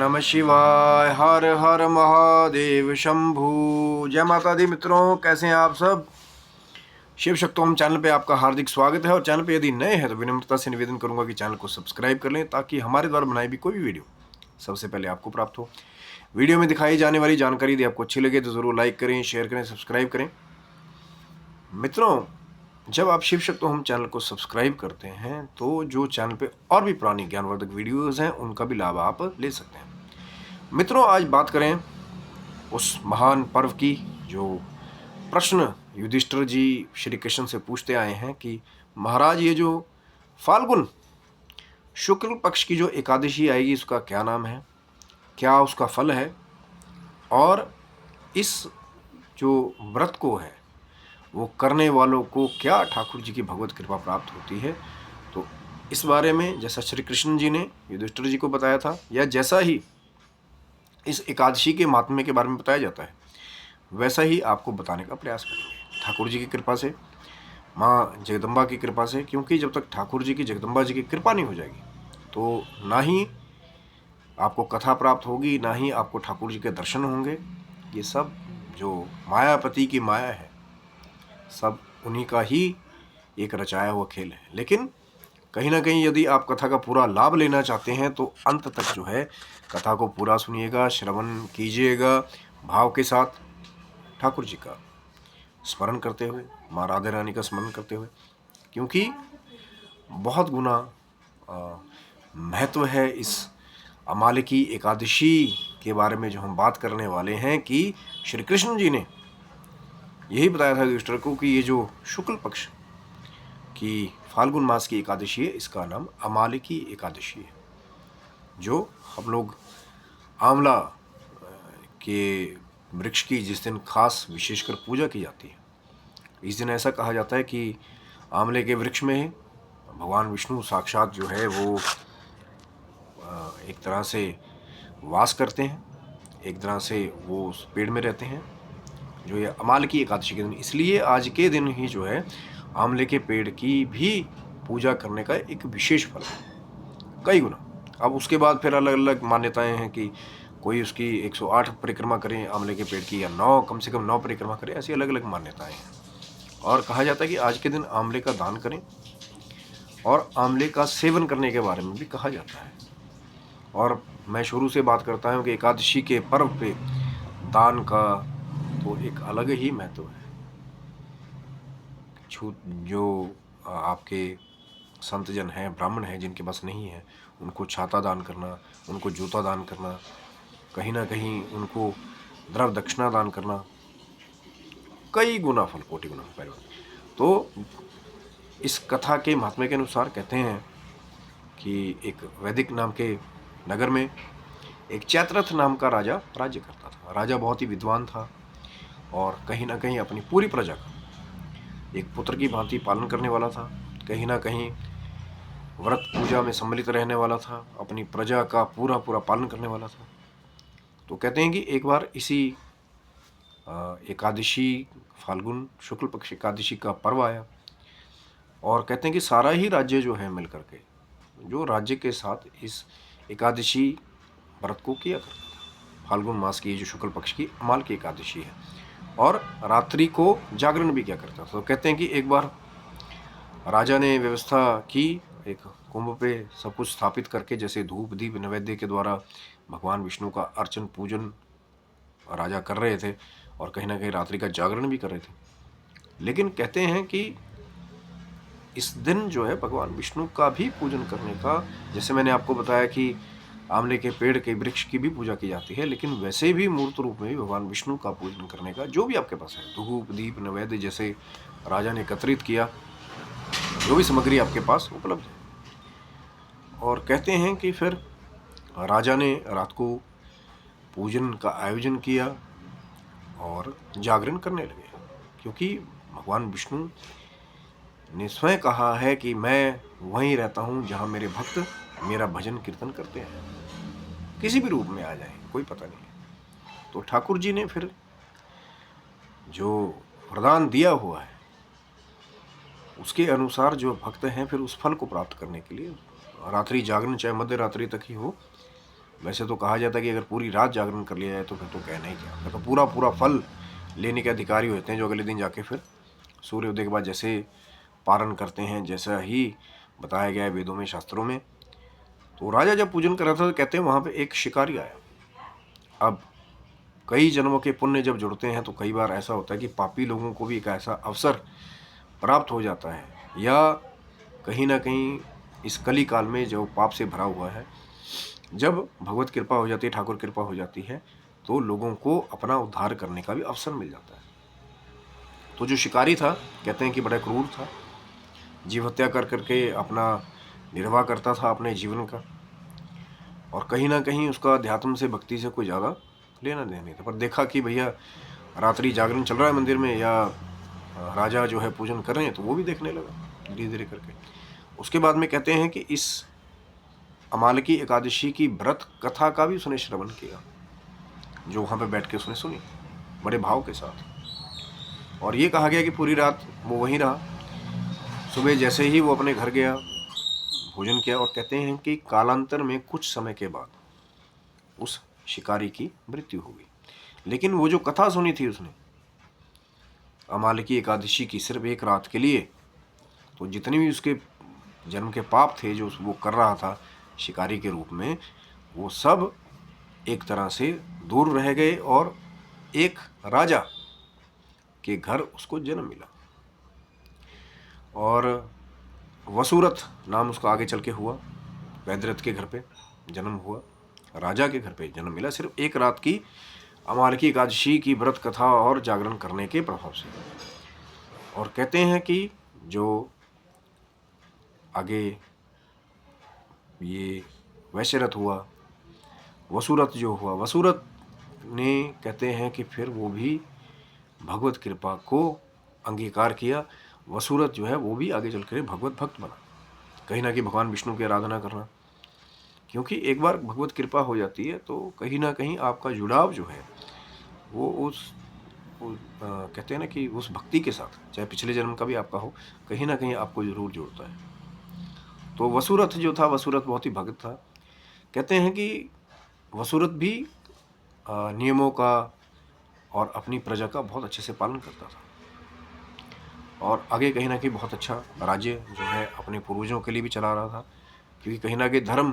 नमः शिवाय। हर हर महादेव शंभू। जय माता दी। मित्रों, कैसे हैं आप सब। शिव शक्तोम चैनल पे आपका हार्दिक स्वागत है। और चैनल पे यदि नए हैं तो विनम्रता से निवेदन करूंगा कि चैनल को सब्सक्राइब कर लें, ताकि हमारे द्वारा बनाई भी कोई भी वीडियो सबसे पहले आपको प्राप्त हो। वीडियो में दिखाई जाने वाली जानकारी यदि आपको अच्छी लगे तो ज़रूर लाइक करें, शेयर करें, सब्सक्राइब करें। मित्रों, जब आप शिव शक्तोम चैनल को सब्सक्राइब करते हैं तो जो चैनल पे और भी पुरानी ज्ञानवर्धक वीडियोस हैं उनका भी लाभ आप ले सकते हैं। मित्रों, आज बात करें उस महान पर्व की जो प्रश्न युधिष्ठिर जी श्री कृष्ण से पूछते आए हैं कि महाराज, ये जो फाल्गुन शुक्ल पक्ष की जो एकादशी आएगी उसका क्या नाम है, क्या उसका फल है, और इस जो व्रत को है वो करने वालों को क्या ठाकुर जी की भगवत कृपा प्राप्त होती है। तो इस बारे में जैसा श्री कृष्ण जी ने युधिष्ठिर जी को बताया था, या जैसा ही इस एकादशी के महात्म्य के बारे में बताया जाता है, वैसा ही आपको बताने का प्रयास करेंगे ठाकुर जी की कृपा से, माँ जगदम्बा की कृपा से। क्योंकि जब तक ठाकुर जी की, जगदम्बा जी की कृपा नहीं हो जाएगी तो ना ही आपको कथा प्राप्त होगी, ना ही आपको ठाकुर जी के दर्शन होंगे। ये सब जो मायापति की माया है, सब उन्हीं का ही एक रचाया हुआ खेल है। लेकिन कहीं ना कहीं यदि आप कथा का पूरा लाभ लेना चाहते हैं तो अंत तक जो है कथा को पूरा सुनिएगा, श्रवण कीजिएगा, भाव के साथ ठाकुर जी का स्मरण करते हुए, माँ राधा रानी का स्मरण करते हुए। क्योंकि बहुत गुना महत्व है इस अमालिकी एकादशी के बारे में जो हम बात करने वाले हैं, कि श्री कृष्ण जी ने यही बताया था युधिष्ठिर को कि ये जो शुक्ल पक्ष की फाल्गुन मास की एकादशी है, इसका नाम अमालिकी एकादशी है। जो हम लोग आंवला के वृक्ष की जिस दिन खास विशेषकर पूजा की जाती है, इस दिन ऐसा कहा जाता है कि आंवले के वृक्ष में भगवान विष्णु साक्षात जो है वो एक तरह से वास करते हैं, एक तरह से वो उस पेड़ में रहते हैं, जो ये अमालिकी एकादशी के दिन। इसलिए आज के दिन ही जो है आंवले के पेड़ की भी पूजा करने का एक विशेष फल है, कई गुना। अब उसके बाद फिर अलग अलग मान्यताएं हैं कि कोई उसकी 108 परिक्रमा करें आंवले के पेड़ की, या 9 कम से कम 9 परिक्रमा करें, ऐसी अलग अलग मान्यताएं हैं। और कहा जाता है कि आज के दिन आंवले का दान करें, और आंवले का सेवन करने के बारे में भी कहा जाता है। और मैं शुरू से बात करता हूँ कि एकादशी के पर्व पे दान का तो एक अलग ही महत्व है। जो आपके संतजन हैं, ब्राह्मण हैं, जिनके पास नहीं है, उनको छाता दान करना, उनको जूता दान करना, कहीं ना कहीं उनको द्रव दक्षिणा दान करना, कई गुना फल, कोटि गुना फल। तो इस कथा के महात्म्य के अनुसार कहते हैं कि एक वैदिक नाम के नगर में एक चैत्ररथ नाम का राजा राज्य करता था। राजा बहुत ही विद्वान था और कहीं ना कहीं अपनी पूरी प्रजा का एक पुत्र की भांति पालन करने वाला था। कहीं ना कहीं व्रत पूजा में सम्मिलित रहने वाला था, अपनी प्रजा का पूरा पूरा पालन करने वाला था। तो कहते हैं कि एक बार इसी एकादशी, फाल्गुन शुक्ल पक्ष एकादशी का पर्व आया, और कहते हैं कि सारा ही राज्य जो है मिलकर के, जो राज्य के साथ इस एकादशी व्रत को किया करता था। फाल्गुन मास की जो शुक्ल पक्ष की अमाल की एकादशी है, और रात्रि को जागरण भी किया करता था। तो कहते हैं कि एक बार राजा ने व्यवस्था की, एक कुंभ पे सब कुछ स्थापित करके, जैसे धूप दीप नैवेद्य के द्वारा भगवान विष्णु का अर्चन पूजन राजा कर रहे थे, और कहीं ना कहीं रात्रि का जागरण भी कर रहे थे। लेकिन कहते हैं कि इस दिन जो है भगवान विष्णु का भी पूजन करने का, जैसे मैंने आपको बताया कि आंवले के पेड़ के वृक्ष की भी पूजा की जाती है, लेकिन वैसे भी मूर्त रूप में भी भगवान विष्णु का पूजन करने का, जो भी आपके पास है, धूप दीप नैवेद्य जैसे राजा ने एकत्रित किया, जो भी सामग्री आपके पास उपलब्ध है। और कहते हैं कि फिर राजा ने रात को पूजन का आयोजन किया और जागरण करने लगे, क्योंकि भगवान विष्णु ने स्वयं कहा है कि मैं वहीं रहता हूँ जहाँ मेरे भक्त मेरा भजन कीर्तन करते हैं, किसी भी रूप में आ जाए कोई पता नहीं। तो ठाकुर जी ने फिर जो वरदान दिया हुआ है उसके अनुसार जो भक्त हैं फिर उस फल को प्राप्त करने के लिए रात्रि जागरण, चाहे मध्य रात्रि तक ही हो, वैसे तो कहा जाता है कि अगर पूरी रात जागरण कर लिया जाए तो फिर तो कहना ही क्या, फिर तो पूरा पूरा फल लेने के अधिकारी होते हैं, जो अगले दिन जाके फिर सूर्योदय के बाद जैसे पारण करते हैं, जैसा ही बताया गया है वेदों में, शास्त्रों में। तो राजा जब पूजन कर रहा था तो कहते हैं वहाँ पे एक शिकारी आया। अब कई जन्मों के पुण्य जब जुड़ते हैं तो कई बार ऐसा होता है कि पापी लोगों को भी एक ऐसा अवसर प्राप्त हो जाता है, या कहीं ना कहीं इस कली काल में जो पाप से भरा हुआ है, जब भगवत कृपा हो जाती है, ठाकुर कृपा हो जाती है, तो लोगों को अपना उद्धार करने का भी अवसर मिल जाता है। तो जो शिकारी था, कहते हैं कि बड़ा क्रूर था, जीव हत्या कर करके अपना निर्वाह करता था अपने जीवन का, और कहीं ना कहीं उसका अध्यात्म से, भक्ति से कोई ज़्यादा लेना देना नहीं था। पर देखा कि भैया रात्रि जागरण चल रहा है मंदिर में, या राजा जो है पूजन कर रहे हैं, तो वो भी देखने लगा धीरे धीरे करके। उसके बाद में कहते हैं कि इस अमालकी एकादशी की व्रत कथा का भी उसने श्रवण किया, जो वहाँ पे बैठ के उसने सुनी बड़े भाव के साथ। और ये कहा गया कि पूरी रात वो वहीं रहा। सुबह जैसे ही वो अपने घर गया, भोजन किया, और कहते हैं कि कालांतर में कुछ समय के बाद उस शिकारी की मृत्यु हो गई। लेकिन वो जो कथा सुनी थी उसने अमालकी एकादशी की सिर्फ एक रात के लिए, तो जितने भी उसके जन्म के पाप थे जो वो कर रहा था शिकारी के रूप में, वो सब एक तरह से दूर रह गए, और एक राजा के घर उसको जन्म मिला। और वसुरथ नाम उसका आगे चल के हुआ, वैद्यरथ के घर पे जन्म हुआ, राजा के घर पे जन्म मिला, सिर्फ एक रात की अमालकी एकादशी की व्रत कथा और जागरण करने के प्रभाव से। और कहते हैं कि जो आगे ये वैश्यरथ हुआ, वसुरथ जो हुआ, वसुरथ ने कहते हैं कि फिर वो भी भगवत कृपा को अंगीकार किया। वसुरथ जो है वो भी आगे चल कर भगवत भक्त बना, कहीं ना कहीं भगवान विष्णु की आराधना करना, क्योंकि एक बार भगवत कृपा हो जाती है तो कहीं ना कहीं आपका जुड़ाव जो है वो कहते हैं ना कि उस भक्ति के साथ, चाहे पिछले जन्म का भी आपका हो, कहीं ना कहीं आपको जरूर जोड़ता है। तो वसुरथ जो था, वसुरथ बहुत ही भक्त था। कहते हैं कि वसुरथ भी नियमों का और अपनी प्रजा का बहुत अच्छे से पालन करता था, और आगे कहीं ना कहीं बहुत अच्छा राज्य जो है अपने पूर्वजों के लिए भी चला रहा था, क्योंकि कहीं ना कहीं धर्म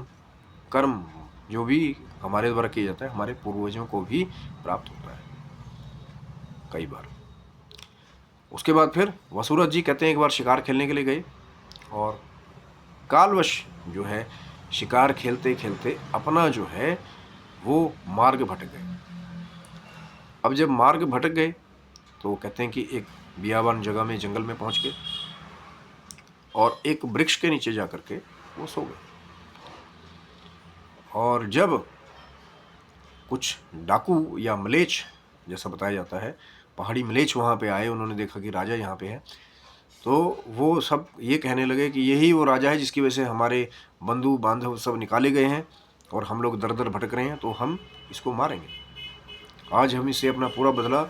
कर्म जो भी हमारे द्वारा किया जाता है हमारे पूर्वजों को भी प्राप्त होता है कई बार। उसके बाद फिर वसुरथ जी कहते हैं एक बार शिकार खेलने के लिए गए, और कालवश जो है शिकार खेलते खेलते अपना जो है वो मार्ग भटक गए। अब जब मार्ग भटक गए तो कहते हैं कि एक बियाबान जगह में, जंगल में पहुंच गए, और एक वृक्ष के नीचे जाकर के वो सो गए। और जब कुछ डाकू या मलेच्छ, जैसा बताया जाता है, पहाड़ी मलेच्छ वहाँ पे आए, उन्होंने देखा कि राजा यहाँ पे है, तो वो सब ये कहने लगे कि यही वो राजा है जिसकी वजह से हमारे बंधु बांधव सब निकाले गए हैं और हम लोग दर दर भटक रहे हैं, तो हम इसको मारेंगे, आज हम इससे अपना पूरा बदला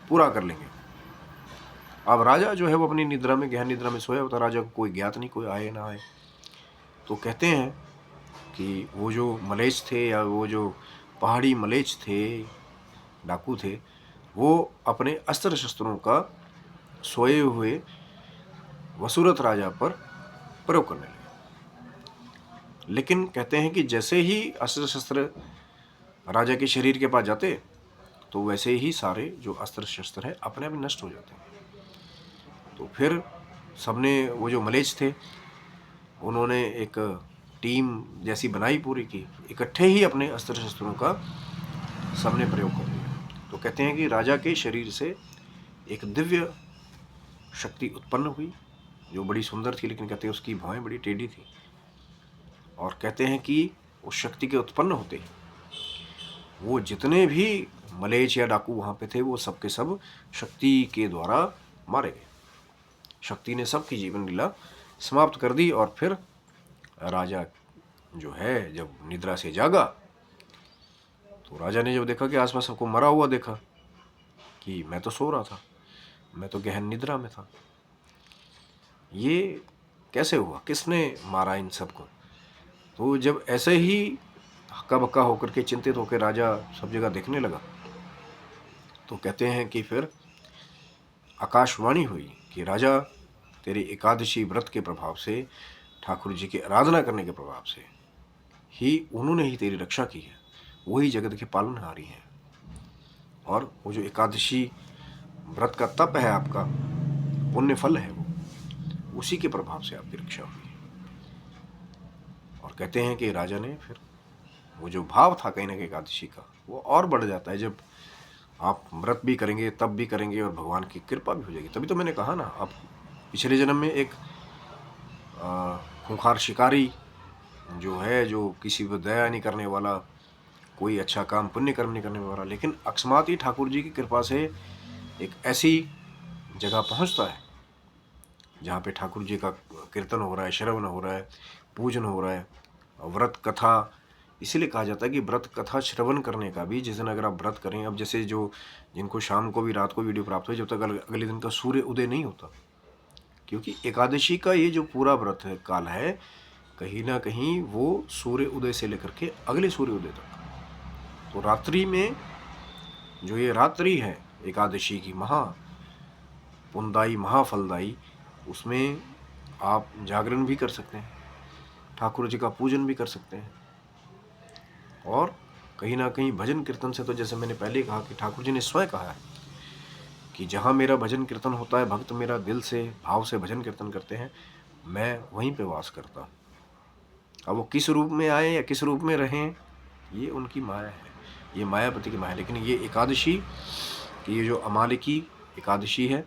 पूरा कर लेंगे। अब राजा जो है वो अपनी निद्रा में, गहन निद्रा में सोया होता, राजा को कोई ज्ञात नहीं, कोई आए ना आए। तो कहते हैं कि वो जो मलेच्छ थे, या वो जो पहाड़ी मलेच्छ थे, डाकू थे, वो अपने अस्त्र शस्त्रों का सोए हुए वसुरथ राजा पर प्रयोग करने लगे। लेकिन कहते हैं कि जैसे ही अस्त्र शस्त्र राजा के शरीर के पास जाते तो वैसे ही सारे जो अस्त्र शस्त्र है अपने आप नष्ट हो जाते हैं। तो फिर सबने, वो जो मलेच्छ थे उन्होंने एक टीम जैसी बनाई पूरी की, इकट्ठे ही अपने अस्त्र शस्त्रों का सबने प्रयोग कर दिया। तो कहते हैं कि राजा के शरीर से एक दिव्य शक्ति उत्पन्न हुई जो बड़ी सुंदर थी, लेकिन कहते हैं उसकी भौहें बड़ी टेढ़ी थी। और कहते हैं कि उस शक्ति के उत्पन्न होते ही वो जितने भी मलेच्छ या डाकू वहाँ पे थे वो सब के सब शक्ति के द्वारा मारे गए। शक्ति ने सबकी जीवन लीला समाप्त कर दी। और फिर राजा जो है जब निद्रा से जागा तो राजा ने जब देखा कि आसपास सबको मरा हुआ देखा, कि मैं तो सो रहा था, मैं तो गहन निद्रा में था, ये कैसे हुआ, किसने मारा इन सबको। तो जब ऐसे ही हक्का बक्का होकर के चिंतित होकर राजा सब जगह देखने लगा। तो कहते हैं कि फिर आकाशवाणी हुई कि राजा, तेरे एकादशी व्रत के प्रभाव से, ठाकुर जी की आराधना करने के प्रभाव से ही उन्होंने ही तेरी रक्षा की है, वही जगत के पालनहारी हैं। और वो जो एकादशी व्रत का तप है आपका, पुण्य फल है, वो उसी के प्रभाव से आपकी रक्षा हुई है। और कहते हैं कि राजा ने फिर वो जो भाव था कहीं ना कहीं एकादशी का, वो और बढ़ जाता है जब आप व्रत भी करेंगे, तप भी करेंगे और भगवान की कृपा भी हो जाएगी। तभी तो मैंने कहा ना, आप पिछले जन्म में एक खूंखार शिकारी जो है, जो किसी पर दया नहीं करने वाला, कोई अच्छा काम पुण्य कर्म नहीं करने वाला, लेकिन अकस्मात ही ठाकुर जी की कृपा से एक ऐसी जगह पहुंचता है जहाँ पे ठाकुर जी का कीर्तन हो रहा है, श्रवण हो रहा है, पूजन हो रहा है, व्रत कथा। इसीलिए कहा जाता है कि व्रत कथा श्रवण करने का भी, जिस दिन अगर आप व्रत करें, अब जैसे जो जिनको शाम को भी रात को वीडियो प्राप्त हो, जब तक अगले दिन का सूर्य उदय नहीं होता, क्योंकि एकादशी का ये जो पूरा व्रत है काल है, कहीं ना कहीं वो सूर्य उदय से लेकर के अगले सूर्य उदय तक, तो रात्रि में जो ये रात्रि है एकादशी की महा पुण्यदायी, महाफलदायी, उसमें आप जागरण भी कर सकते हैं, ठाकुर जी का पूजन भी कर सकते हैं। और कहीं ना कहीं भजन कीर्तन से, तो जैसे मैंने पहले कहा कि ठाकुर जी ने स्वयं कहा है कि जहाँ मेरा भजन कीर्तन होता है, भक्त मेरा दिल से भाव से भजन कीर्तन करते हैं, मैं वहीं पे वास करता हूँ। अब वो किस रूप में आए या किस रूप में रहें, ये उनकी माया है, ये मायापति की माया। लेकिन ये एकादशी कि ये जो अमालिकी एकादशी है,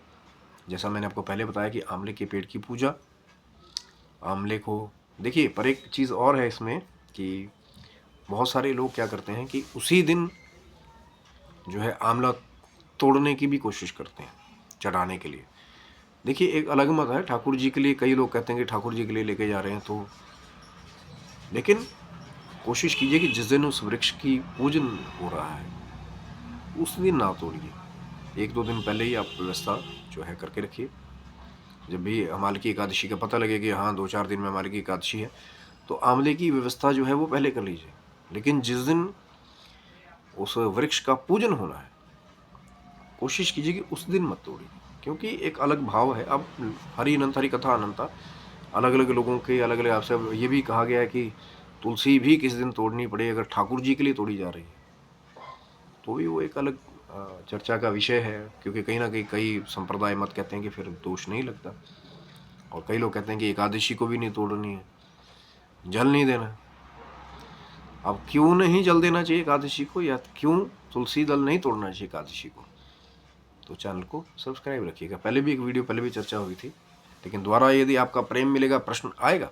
जैसा मैंने आपको पहले बताया कि आंवले के पेड़ की पूजा, आंवले को देखिए, पर एक चीज़ और है इसमें कि बहुत सारे लोग क्या करते हैं कि उसी दिन जो है आंवला तोड़ने की भी कोशिश करते हैं चढ़ाने के लिए। देखिए, एक अलग मत है, ठाकुर जी के लिए कई लोग कहते हैं कि ठाकुर जी के लिए लेके जा रहे हैं, तो लेकिन कोशिश कीजिए कि जिस दिन उस वृक्ष की पूजन हो रहा है उस दिन ना तोड़िए। 1-2 दिन पहले ही आप व्यवस्था जो है करके रखिए। जब भी अमालिकी एकादशी का पता लगे कि हाँ 2-4 दिन में अमालिकी एकादशी है, तो आंवले की व्यवस्था जो है वो पहले कर लीजिए। लेकिन जिस दिन उस वृक्ष का पूजन होना है, कोशिश कीजिए कि उस दिन मत तोड़िए, क्योंकि एक अलग भाव है। अब हरि अनंत, हरि कथा अनंता, अलग अलग लोगों के अलग अलग आपसे ये भी कहा गया है कि तुलसी भी किस दिन तोड़नी पड़े, अगर ठाकुर जी के लिए तोड़ी जा रही है तो भी वो एक अलग चर्चा का विषय है, क्योंकि कहीं ना कहीं कई संप्रदाय मत कहते हैं कि फिर दोष नहीं लगता, और कई लोग कहते हैं कि एकादशी को भी नहीं तोड़नी है, जल नहीं देना। अब क्यों नहीं जल देना चाहिए एकादशी को, या क्यों तुलसी दल नहीं तोड़ना चाहिए एकादशी को, तो चैनल को सब्सक्राइब रखिएगा। पहले भी एक वीडियो पहले भी चर्चा हुई थी, लेकिन दोबारा यदि आपका प्रेम मिलेगा, प्रश्न आएगा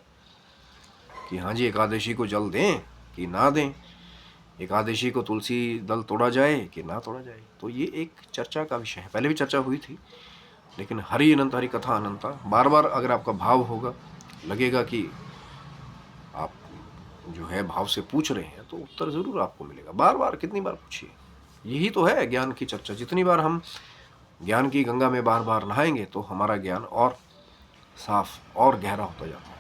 कि हाँ जी एकादशी को जल दें कि ना दें, एकादशी को तुलसी दल तोड़ा जाए कि ना तोड़ा जाए, तो ये एक चर्चा का विषय है। पहले भी चर्चा हुई थी, लेकिन हरि अनंत, हरि कथा अनंता, बार बार अगर आपका भाव होगा, लगेगा कि आप जो है भाव से पूछ रहे हैं, तो उत्तर ज़रूर आपको मिलेगा। बार बार कितनी बार पूछिए, यही तो है ज्ञान की चर्चा। जितनी बार हम ज्ञान की गंगा में बार बार नहाएंगे, तो हमारा ज्ञान और साफ और गहरा होता जाता है,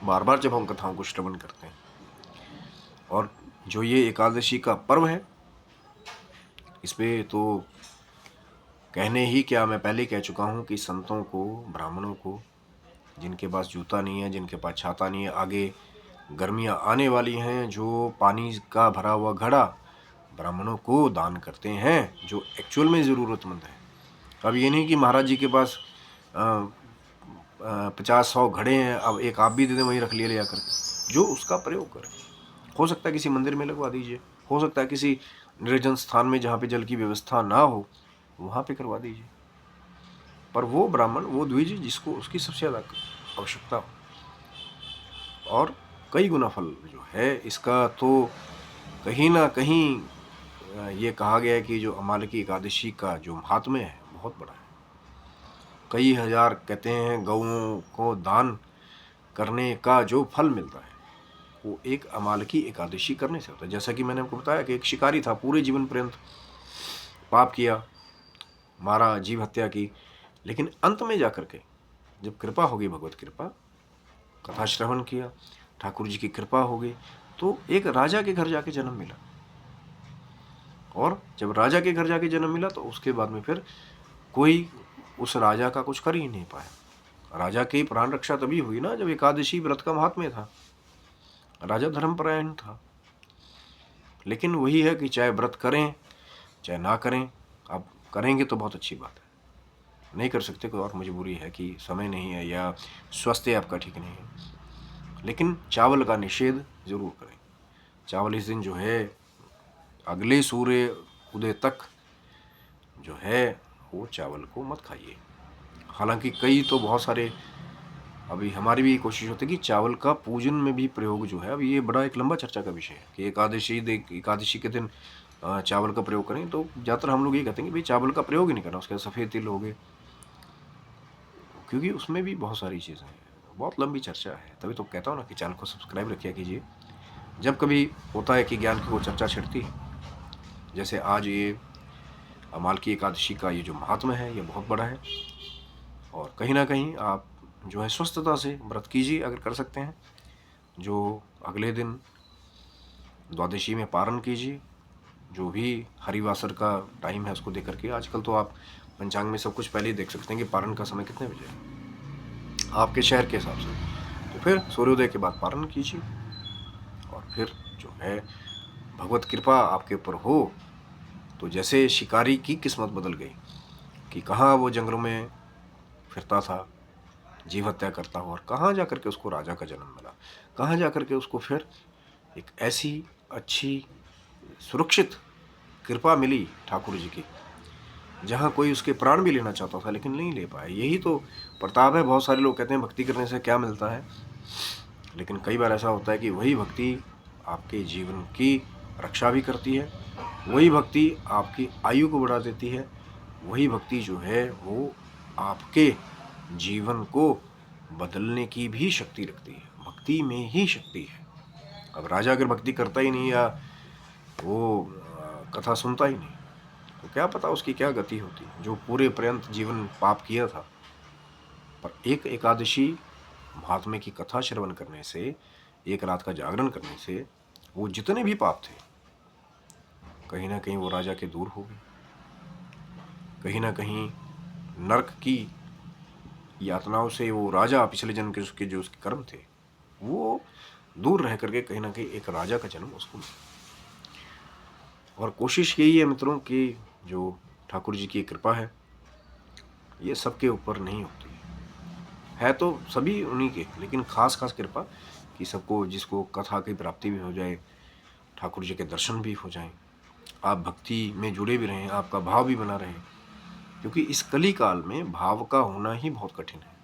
बार बार जब हम कथाओं को श्रवण करते हैं। और जो ये एकादशी का पर्व है, इस पे तो कहने ही क्या, मैं पहले कह चुका हूँ कि संतों को, ब्राह्मणों को, जिनके पास जूता नहीं है, जिनके पास छाता नहीं है, आगे गर्मियाँ आने वाली हैं, जो पानी का भरा हुआ घड़ा ब्राह्मणों को दान करते हैं जो एक्चुअल में ज़रूरतमंद है। अब ये नहीं कि महाराज जी के पास 50-100 घड़े हैं, अब एक आप भी दे दें, वहीं रख लिए ले जाकर के, जो उसका प्रयोग करें। हो सकता है किसी मंदिर में लगवा दीजिए, हो सकता है किसी निर्जन स्थान में जहाँ पे जल की व्यवस्था ना हो वहाँ पे करवा दीजिए, पर वो ब्राह्मण, वो द्विज जिसको उसकी सबसे ज़्यादा आवश्यकता हो। और कई गुना फल जो है इसका, तो कहीं ना कहीं ये कहा गया है कि जो अमालिकी एकादशी का जो महात्म्य है बहुत बड़ा है। कई हजार कहते हैं गौओं को दान करने का जो फल मिलता है, वो एक अमालिकी एकादशी करने से होता है। जैसा कि मैंने आपको बताया कि एक शिकारी था, पूरे जीवन पर्यंत पाप किया, मारा, जीव हत्या की, लेकिन अंत में जाकर के जब कृपा होगी, भगवत कृपा, कथा श्रवण किया, ठाकुर जी की कृपा हो गई, तो एक राजा के घर जाके जन्म मिला, और जब राजा के घर जाके जन्म मिला तो उसके बाद में फिर कोई उस राजा का कुछ कर ही नहीं पाया। राजा की प्राण रक्षा तभी हुई ना जब एकादशी व्रत का महात्म्य था। राजा धर्मपरायण था। लेकिन वही है कि चाहे व्रत करें चाहे ना करें, आप करेंगे तो बहुत अच्छी बात है, नहीं कर सकते कोई और मजबूरी है कि समय नहीं है या स्वास्थ्य आपका ठीक नहीं है। लेकिन चावल का निषेध जरूर करें। चावल इस दिन जो है अगले सूर्य उदय तक जो है वो चावल को मत खाइए। हालांकि कई तो बहुत सारे, अभी हमारी भी कोशिश होती है कि चावल का पूजन में भी प्रयोग जो है, अभी ये बड़ा एक लंबा चर्चा का विषय है कि एकादशी के दिन चावल का प्रयोग करें। तो ज़्यादातर हम लोग ये कहते हैं कि भाई चावल का प्रयोग ही नहीं करना, उसके सफ़ेद तिल हो गए, क्योंकि उसमें भी बहुत सारी चीज़ें हैं, बहुत लंबी चर्चा है। तभी तो कहता हूँ ना कि चैनल को सब्सक्राइब रखिए कीजिए। जब कभी होता है कि ज्ञान की कोई चर्चा छिड़ती है, जैसे आज ये अमाल की एकादशी का ये जो महात्म्य है ये बहुत बड़ा है, और कहीं ना कहीं आप जो है स्वस्थता से व्रत कीजिए अगर कर सकते हैं। जो अगले दिन द्वादशी में पारण कीजिए, जो भी हरिवासर का टाइम है उसको देख करके। आजकल तो आप पंचांग में सब कुछ पहले ही देख सकते हैं कि पारण का समय कितने बजे है आपके शहर के हिसाब से। तो फिर सूर्योदय के बाद पारण कीजिए, और फिर जो है भगवत कृपा आपके ऊपर हो तो जैसे शिकारी की किस्मत बदल गई कि कहाँ वो जंगलों में फिरता था, जीव हत्या करता हुआ, और कहाँ जा कर के उसको राजा का जन्म मिला, कहाँ जा कर के उसको फिर एक ऐसी अच्छी सुरक्षित कृपा मिली ठाकुर जी की, जहाँ कोई उसके प्राण भी लेना चाहता था लेकिन नहीं ले पाया। यही तो प्रताप है। बहुत सारे लोग कहते हैं भक्ति करने से क्या मिलता है, लेकिन कई बार ऐसा होता है कि वही भक्ति आपके जीवन की रक्षा भी करती है, वही भक्ति आपकी आयु को बढ़ा देती है, वही भक्ति जो है वो आपके जीवन को बदलने की भी शक्ति रखती है। भक्ति में ही शक्ति है। अब राजा अगर भक्ति करता ही नहीं या वो कथा सुनता ही नहीं तो क्या पता उसकी क्या गति होती, जो पूरे पर्यंत जीवन पाप किया था। पर एक एकादशी महात्म्य की कथा श्रवण करने से, एक रात का जागरण करने से वो जितने भी पाप थे कहीं ना कहीं वो राजा के दूर हो गए। कहीं ना कहीं नरक की यातनाओं से वो राजा पिछले जन्म के उसके जो उसके कर्म थे वो दूर रह करके कहीं ना कहीं एक राजा का जन्म उसको मिला। और कोशिश यही है मित्रों कि जो ठाकुर जी की कृपा है ये सबके ऊपर नहीं होती है तो सभी उन्हीं के, लेकिन खास खास कृपा कि सबको, जिसको कथा की प्राप्ति भी हो जाए, ठाकुर जी के दर्शन भी हो जाएं, आप भक्ति में जुड़े भी रहें, आपका भाव भी बना रहे, क्योंकि इस कली काल में भाव का होना ही बहुत कठिन है।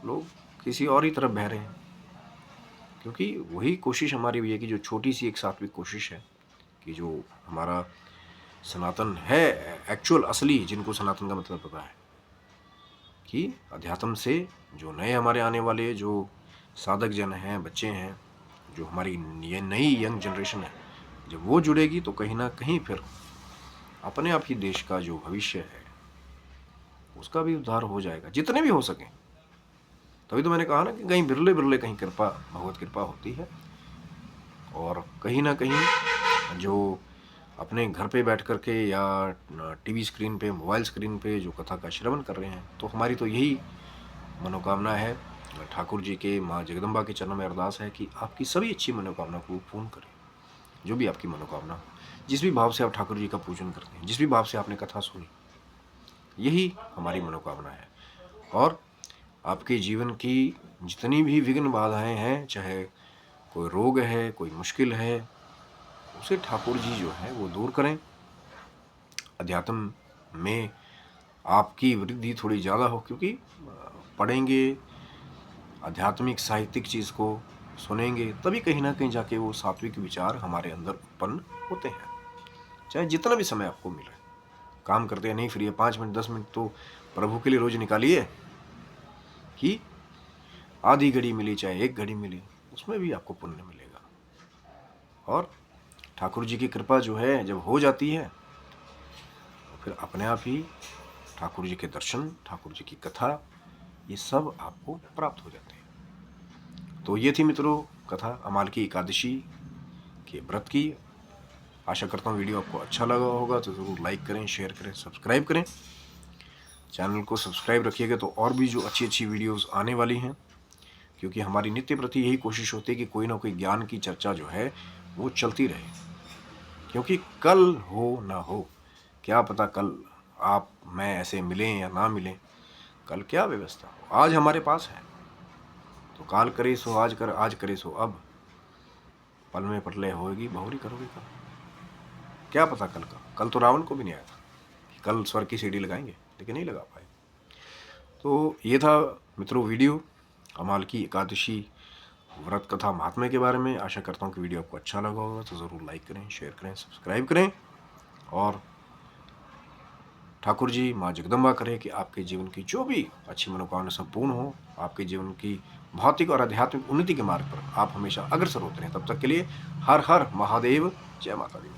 लोग किसी और ही तरफ बह रहे हैं, क्योंकि वही कोशिश हमारी भी है कि जो छोटी सी एक सात्विक कोशिश है कि जो हमारा सनातन है, एक्चुअल असली, जिनको सनातन का मतलब पता है कि अध्यात्म से जो नए हमारे आने वाले जो साधक जन हैं, बच्चे हैं, जो हमारी ये नई यंग जनरेशन है, जब वो जुड़ेगी तो कहीं ना कहीं फिर अपने आप ही देश का जो भविष्य है उसका भी उद्धार हो जाएगा, जितने भी हो सके। तभी तो मैंने कहा ना कि कहीं बिरले बिरले कहीं कृपा, भगवत कृपा होती है। और कहीं ना कहीं जो अपने घर पे बैठ कर के या टीवी स्क्रीन पे, मोबाइल स्क्रीन पे जो कथा का श्रवण कर रहे हैं, तो हमारी तो यही मनोकामना है, ठाकुर जी के, माँ जगदम्बा के चरणों में अरदास है कि आपकी सभी अच्छी मनोकामना को पूर्ण करें। जो भी आपकी मनोकामना हो, जिस भी भाव से आप ठाकुर जी का पूजन करते हैं, जिस भी भाव से आपने कथा सुनी, यही हमारी मनोकामना है। और आपके जीवन की जितनी भी विघ्न बाधाएं हैं, चाहे कोई रोग है, कोई मुश्किल है, उसे ठाकुर जी जो है वो दूर करें। अध्यात्म में आपकी वृद्धि थोड़ी ज़्यादा हो, क्योंकि पढ़ेंगे आध्यात्मिक साहित्यिक चीज़ को, सुनेंगे, तभी कहीं ना कहीं जाके वो सात्विक विचार हमारे अंदर उत्पन्न होते हैं। चाहे जितना भी समय आपको मिले, काम करते हैं नहीं फ्री है, 5 मिनट 10 मिनट तो प्रभु के लिए रोज निकालिए, कि आधी घड़ी मिली चाहे 1 घड़ी मिली, उसमें भी आपको पुण्य मिलेगा। और ठाकुर जी की कृपा जो है जब हो जाती है तो फिर अपने आप ही ठाकुर जी के दर्शन, ठाकुर जी की कथा, ये सब आपको प्राप्त हो जाते हैं। तो ये थी मित्रों कथा अमाल की एकादशी के व्रत की। आशा करता हूँ वीडियो आपको अच्छा लगा होगा, तो ज़रूर लाइक करें, शेयर करें, सब्सक्राइब करें। चैनल को सब्सक्राइब रखिएगा तो और भी जो अच्छी अच्छी वीडियोस आने वाली हैं, क्योंकि हमारी नित्य प्रति यही कोशिश होती है कि कोई ना कोई ज्ञान की चर्चा जो है वो चलती रहे, क्योंकि कल हो ना हो, क्या पता कल आप मैं ऐसे मिलें या ना मिलें, कल क्या व्यवस्था हो। आज हमारे पास है तो काल करे सो आज कर, आज करे सो अब, पल में पटले होएगी बहुरी करोगे कल, क्या पता कल का। कल तो रावण को भी नहीं आया था कि कल स्वर्ग की सीढ़ी लगाएंगे, लेकिन नहीं लगा पाए। तो ये था मित्रों वीडियो अमाल की एकादशी व्रत कथा महात्म्य के बारे में। आशा करता हूँ कि वीडियो आपको अच्छा लगा होगा, तो ज़रूर लाइक करें, शेयर करें, सब्सक्राइब करें। और ठाकुर जी माँ जगदम्बा करे कि आपके जीवन की जो भी अच्छी मनोकामना सब पूर्ण हो, आपके जीवन की भौतिक और आध्यात्मिक उन्नति के मार्ग पर आप हमेशा अग्रसर होते रहें। तब तक के लिए हर हर महादेव, जय माता दी।